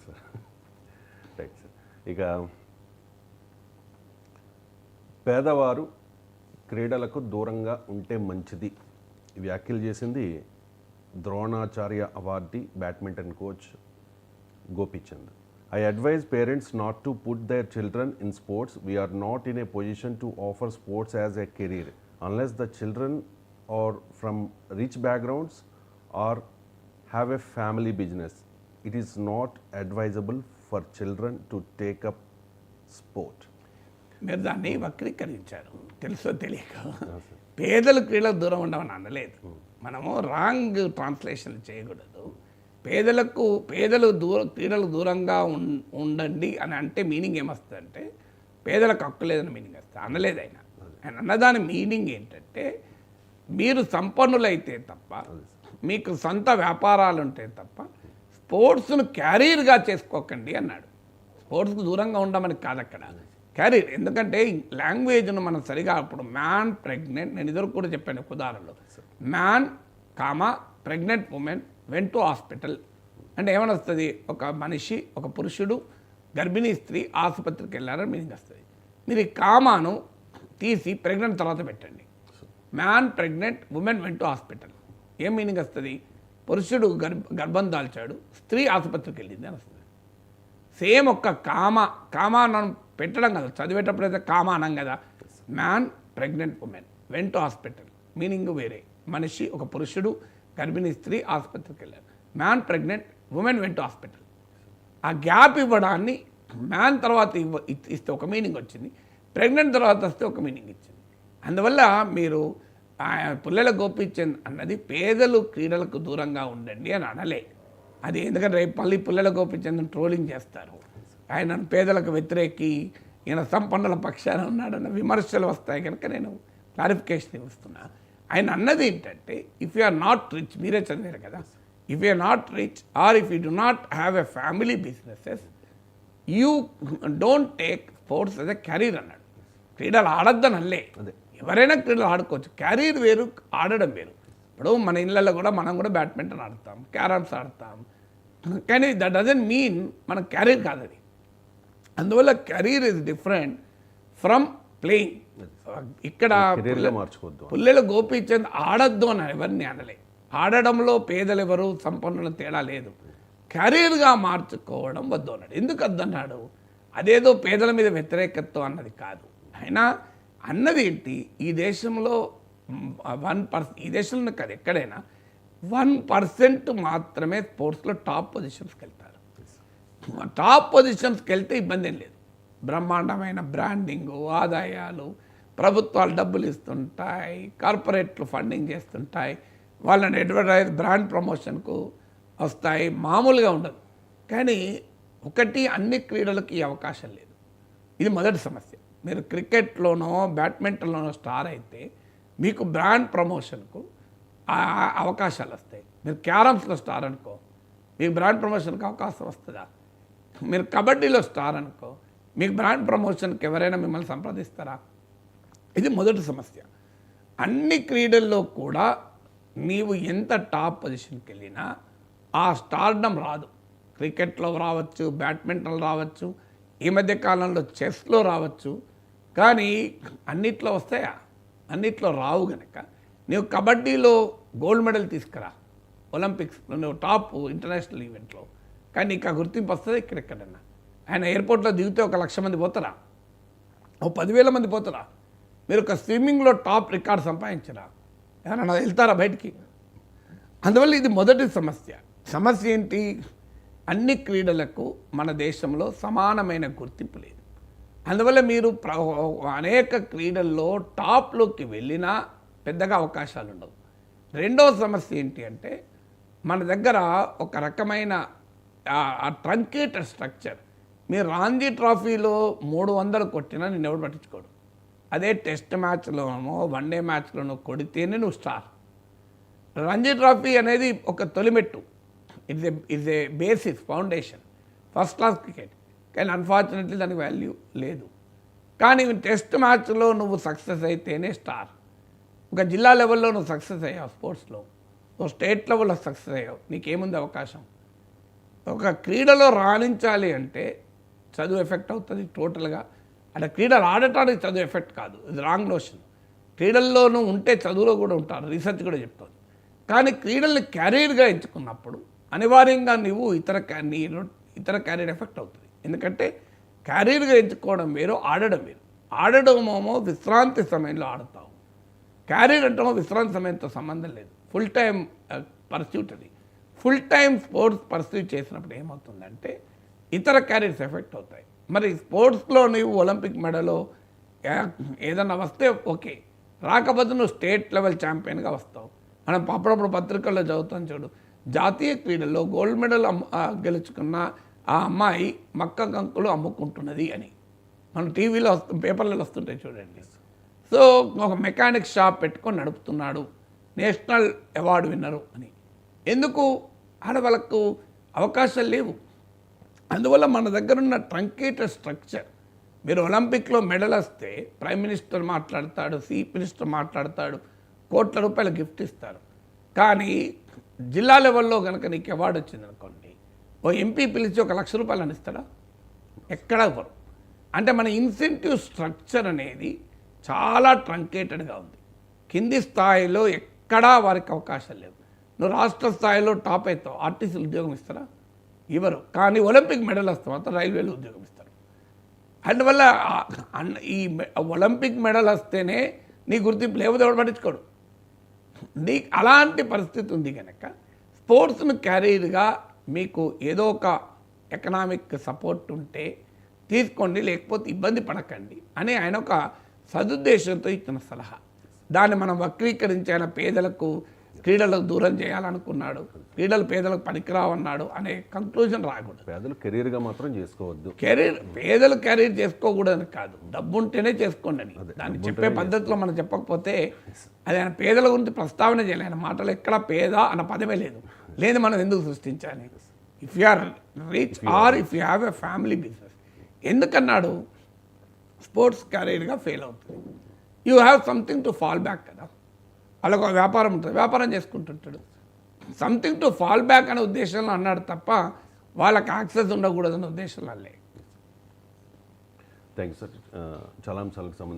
Sir. Right sir. ఇక పేదవారు క్రీడలకు దూరంగా ఉంటే మంచిది వ్యాఖ్యలు చేసింది Dronacharya awardee badminton coach Gopichand. I advise parents not to put their children in sports. We are not in a position to offer sports as a career unless the children are from rich backgrounds or have a family business. It is not advisable for children to take up sport. మీరు దాన్ని వక్రీకరించారు తెలుసో తెలియక. పేదలు క్రీడలకు దూరం ఉండమని అనలేదు. మనము రాంగ్ ట్రాన్స్లేషన్ చేయకూడదు. పేదలు క్రీడలకు దూరంగా ఉండండి అని అంటే మీనింగ్ ఏమొస్తుందంటే పేదలకు హక్కు లేదని మీనింగ్ వస్తుంది. అనలేదు ఆయన అన్నదాని మీనింగ్ ఏంటంటే మీరు సంపన్నులైతే తప్ప, మీకు సొంత వ్యాపారాలు ఉంటే తప్ప స్పోర్ట్స్ను క్యారీర్గా చేసుకోకండి అన్నాడు. స్పోర్ట్స్కు దూరంగా ఉండమని కాదు అక్కడ, క్యారీర్. ఎందుకంటే లాంగ్వేజ్ను మనం సరిగా అప్పుడు మ్యాన్ ప్రెగ్నెంట్, నేను ఇద్దరు కూడా చెప్పాను ఉదాహరణలో, man pregnant women went to hospital అంటే ఏమని వస్తుంది, ఒక మనిషి ఒక పురుషుడు గర్భిణీ స్త్రీ ఆసుపత్రికి వెళ్ళారని మీనింగ్ వస్తుంది. మీరు ఈ కామాను తీసి ప్రెగ్నెంట్ తర్వాత పెట్టండి, man pregnant women went to hospital, ఏం మీనింగ్ వస్తుంది, పురుషుడు గర్భం దాల్చాడు, స్త్రీ ఆసుపత్రికి వెళ్ళింది అని వస్తుంది. సేమ్ ఒక్క కామానం పెట్టడం కదా, చదివేటప్పుడు అయితే కామా అనం కదా, man pregnant women went to hospital meaning వేరే, మనిషి ఒక పురుషుడు గర్భిణీ స్త్రీ ఆసుపత్రికి వెళ్ళారు, man pregnant women went to hospital. ఆ గ్యాప్ ఇవ్వడాన్ని మ్యాన్ తర్వాత ఇస్తే ఒక మీనింగ్ వచ్చింది, ప్రెగ్నెంట్ తర్వాత వస్తే ఒక మీనింగ్ ఇచ్చింది. అందువల్ల మీరు పుల్లెల గోపీచంద్ అన్నది పేదలు క్రీడలకు దూరంగా ఉండండి అని అనలే. అది ఎందుకంటే రేపు మళ్ళీ పుల్లెల గోపీచంద్ ట్రోలింగ్ చేస్తారు, ఆయన పేదలకు వ్యతిరేకి, ఈయన సంపన్నుల పక్షాన ఉన్నాడన్న విమర్శలు వస్తాయి కనుక నేను క్లారిఫికేషన్ ఇస్తున్నా. ఆయన అన్నది ఏంటంటే if you are not rich, మీరే చదివారు కదా, if you are not rich or if you do not have a family businesses you don't take sports as a career అన్నాడు. క్రీడలు ఆడొద్దని అల్లే, ఎవరైనా క్రీడలు ఆడుకోవచ్చు, క్యారీర్ వేరు ఆడడం వేరు. ఇప్పుడు మన ఇళ్ళల్లో కూడా మనం కూడా బ్యాడ్మింటన్ ఆడతాం, క్యారమ్స్ ఆడతాం, కానీ దట్ డజంట్ మీన్ మన క్యారీర్ కాదు అది. అందువల్ల career is different from playing. ఇక్కడ పుల్లెల గోపీచంద్ ఆడద్దు అని ఎవరిని అనలే, ఆడడంలో పేదలు ఎవరు సంపన్నుల తేడా లేదు, క్యారియర్గా మార్చుకోవడం వద్దు అన్నాడు. ఎందుకు వద్దన్నాడు, అదేదో పేదల మీద వ్యతిరేకత్వం అన్నది కాదు. అయినా అన్నది ఏంటి, ఈ దేశంలో 1%, ఈ దేశంలో కాదు ఎక్కడైనా 1% మాత్రమే స్పోర్ట్స్లో టాప్ పొజిషన్స్కి వెళ్తారు. టాప్ పొజిషన్స్కి వెళ్తే ఇబ్బంది ఏం లేదు, బ్రహ్మాండమైన బ్రాండింగు, ఆదాయాలు, ప్రభుత్వాలు డబ్బులు ఇస్తుంటాయి, కార్పొరేట్లు ఫండింగ్ చేస్తుంటాయి, వాళ్ళని అడ్వర్టైజ్ బ్రాండ్ ప్రమోషన్కు వస్తాయి, మామూలుగా ఉండదు. కానీ ఒకటి, అన్ని క్రీడలకు ఈ అవకాశం లేదు. ఇది మొదటి సమస్య. మీరు క్రికెట్లోనో బ్యాడ్మింటన్లోనో స్టార్ అయితే మీకు బ్రాండ్ ప్రమోషన్కు అవకాశాలు వస్తాయి. మీరు క్యారమ్స్లో స్టార్ అనుకో, మీకు బ్రాండ్ ప్రమోషన్కి అవకాశం వస్తుందా? మీరు కబడ్డీలో స్టార్ అనుకో, మీకు బ్రాండ్ ప్రమోషన్కి ఎవరైనా మిమ్మల్ని సంప్రదిస్తారా? ఇది మొదటి సమస్య. అన్ని క్రీడల్లో కూడా నీవు ఎంత టాప్ పొజిషన్కి వెళ్ళినా ఆ స్టార్డమ్ రాదు. క్రికెట్లో రావచ్చు, బ్యాడ్మింటన్ రావచ్చు, ఈ మధ్య కాలంలో చెస్లో రావచ్చు, కానీ అన్నిట్లో వస్తాయా? అన్నిట్లో రావు. కనుక నీవు కబడ్డీలో గోల్డ్ మెడల్ తీసుకురా, ఒలింపిక్స్లో నువ్వు టాప్ ఇంటర్నేషనల్ ఈవెంట్లో, కానీ నీకు ఆ గుర్తింపు వస్తుంది ఇక్కడెక్కడన్నా. ఆయన ఎయిర్పోర్ట్లో దిగితే 1,00,000 మంది పోతారా, 10,000 మంది పోతారా? మీరు ఒక స్విమ్మింగ్లో టాప్ రికార్డ్ సంపాదించరా, ఏమన్నా వెళ్తారా బయటికి? అందువల్ల ఇది మొదటి సమస్య. సమస్య ఏంటి, అన్ని క్రీడలకు మన దేశంలో సమానమైన గుర్తింపు లేదు. అందువల్ల మీరు అనేక క్రీడల్లో టాప్లోకి వెళ్ళినా పెద్దగా అవకాశాలు ఉండవు. రెండవ సమస్య ఏంటి అంటే మన దగ్గర ఒక రకమైన ట్రంకేటెడ్ స్ట్రక్చర్. మీరు రంజీ ట్రోఫీలో 300 కొట్టినా నేను ఎవరు పట్టించుకోడు. అదే టెస్ట్ మ్యాచ్లోనో వన్డే మ్యాచ్లోనో కొడితేనే నువ్వు స్టార్. రంజీ ట్రోఫీ అనేది ఒక తొలిమెట్టు, it's a basis, foundation, first class cricket. కానీ అన్ఫార్చునేట్లీ దానికి వాల్యూ లేదు. కానీ టెస్ట్ మ్యాచ్లో నువ్వు సక్సెస్ అయితేనే స్టార్. ఒక జిల్లా లెవెల్లో నువ్వు సక్సెస్ అయ్యావు స్పోర్ట్స్లో, నువ్వు స్టేట్ లెవెల్లో సక్సెస్ అయ్యావు, నీకేముంది అవకాశం? ఒక క్రీడలో రాణించాలి అంటే చదువు ఎఫెక్ట్ అవుతుంది టోటల్గా. అంటే క్రీడలు ఆడటానికి చదువు ఎఫెక్ట్ కాదు, ఇది రాంగ్ నోషన్. క్రీడల్లోనూ ఉంటే చదువులో కూడా ఉంటారు, రీసెర్చ్ కూడా చెప్తుంది. కానీ క్రీడల్ని క్యారియర్గా ఎంచుకున్నప్పుడు అనివార్యంగా నువ్వు ఇతర క్యారియర్ ఎఫెక్ట్ అవుతుంది. ఎందుకంటే క్యారియర్గా ఎంచుకోవడం వేరు, ఆడడం వేరు. ఆడడమేమో విశ్రాంతి సమయంలో ఆడతావు, క్యారియర్ అంటేమో విశ్రాంతి సమయంతో సంబంధం లేదు, ఫుల్ టైం పర్స్యూట్ అది. ఫుల్ టైం స్పోర్ట్స్ పర్స్యూ చేసినప్పుడు ఏమవుతుందంటే ఇతర క్యారియర్స్ ఎఫెక్ట్ అవుతాయి. మరి స్పోర్ట్స్లో నువ్వు ఒలింపిక్ మెడలో ఏదన్నా వస్తే ఓకే, రాకపోతే నువ్వు స్టేట్ లెవెల్ ఛాంపియన్గా వస్తావు. మనం అప్పుడప్పుడు పత్రికల్లో చదువుతాం చూడు, జాతీయ క్రీడల్లో గోల్డ్ మెడల్ గెలుచుకున్న ఆ అమ్మాయి మక్క కంకులు అమ్ముకుంటున్నది అని మనం టీవీలో పేపర్లలో వస్తుంటాయి చూడండి. సో ఒక మెకానిక్ షాప్ పెట్టుకొని నడుపుతున్నాడు, నేషనల్ అవార్డు విన్నరు అని. ఎందుకు? ఆడవాళ్ళకు అవకాశాలు లేవు. అందువల్ల మన దగ్గర ఉన్న ట్రంకేటెడ్ స్ట్రక్చర్, మీరు ఒలింపిక్లో మెడల్ వస్తే ప్రైమ్ మినిస్టర్ మాట్లాడతాడు, చీఫ్ మినిస్టర్ మాట్లాడతాడు, కోట్ల రూపాయలు గిఫ్ట్ ఇస్తారు. కానీ జిల్లా లెవెల్లో కనుక నీకు అవార్డు వచ్చింది అనుకోండి, ఓ ఎంపీ పిలిచి 1 లక్ష రూపాయలు అని ఇస్తాడా? ఎక్కడా ఇవ్వరు. అంటే మన ఇన్సెంటివ్ స్ట్రక్చర్ అనేది చాలా ట్రంకేటెడ్గా ఉంది. కింది స్థాయిలో ఎక్కడా వారికి అవకాశాలు లేవు. నువ్వు రాష్ట్ర స్థాయిలో టాప్ అవుతావు, ఆర్టీసీలు ఉద్యోగం ఇస్తారా? ఇవ్వరు. కానీ ఒలింపిక్ మెడల్ వస్తే మాత్రం రైల్వేలో ఉద్యోగం ఇస్తారు. అందువల్ల ఈ ఒలింపిక్ మెడల్ వస్తేనే నీ గుర్తింపు, లేకపోతే ఎవడు పట్టించుకోడు. నీ అలాంటి పరిస్థితి ఉంది కనుక స్పోర్ట్స్ను క్యారియర్గా మీకు ఏదో ఒక ఎకనామిక్ సపోర్ట్ ఉంటే తీసుకోండి, లేకపోతే ఇబ్బంది పడకండి అని ఆయన ఒక సదుద్దేశంతో ఇచ్చిన సలహా. దాన్ని మనం వక్రీకరించి ఆయన పేదలకు క్రీడలకు దూరం చేయాలనుకున్నాడు, క్రీడలు పేదలకు పనికిరావన్నాడు అనే కంక్లూజన్ రాకూడదు. పేదలు కెరీర్గా మాత్రం చేసుకోవద్దు. పేదలు కెరీర్ చేసుకోకూడదని కాదు, డబ్బు ఉంటేనే చేసుకోండి అని. దాన్ని చెప్పే పద్ధతిలో మనం చెప్పకపోతే అది ఆయన పేదల గురించి ప్రస్తావన చేయాలి. ఆయన మాటలు ఎక్కడ పేద అన్న పదమే లేదు. లేదు మనం ఎందుకు సృష్టించాలి? If you are rich or if you have a family business. ఎందుకన్నాడు? స్పోర్ట్స్ కెరీర్గా ఫెయిల్ అవుతుంది, you have something to fall back కదా. వాళ్ళకు వ్యాపారం ఉంటుంది, వ్యాపారం చేసుకుంటుంటాడు. సంథింగ్ టు ఫాల్ బ్యాక్ అనే ఉద్దేశంలో అన్నాడు తప్ప వాళ్ళకి యాక్సెస్ ఉండకూడదనే ఉద్దేశంలో లేదు. Thank you sir. చాలా అంశాలకు సంబంధించి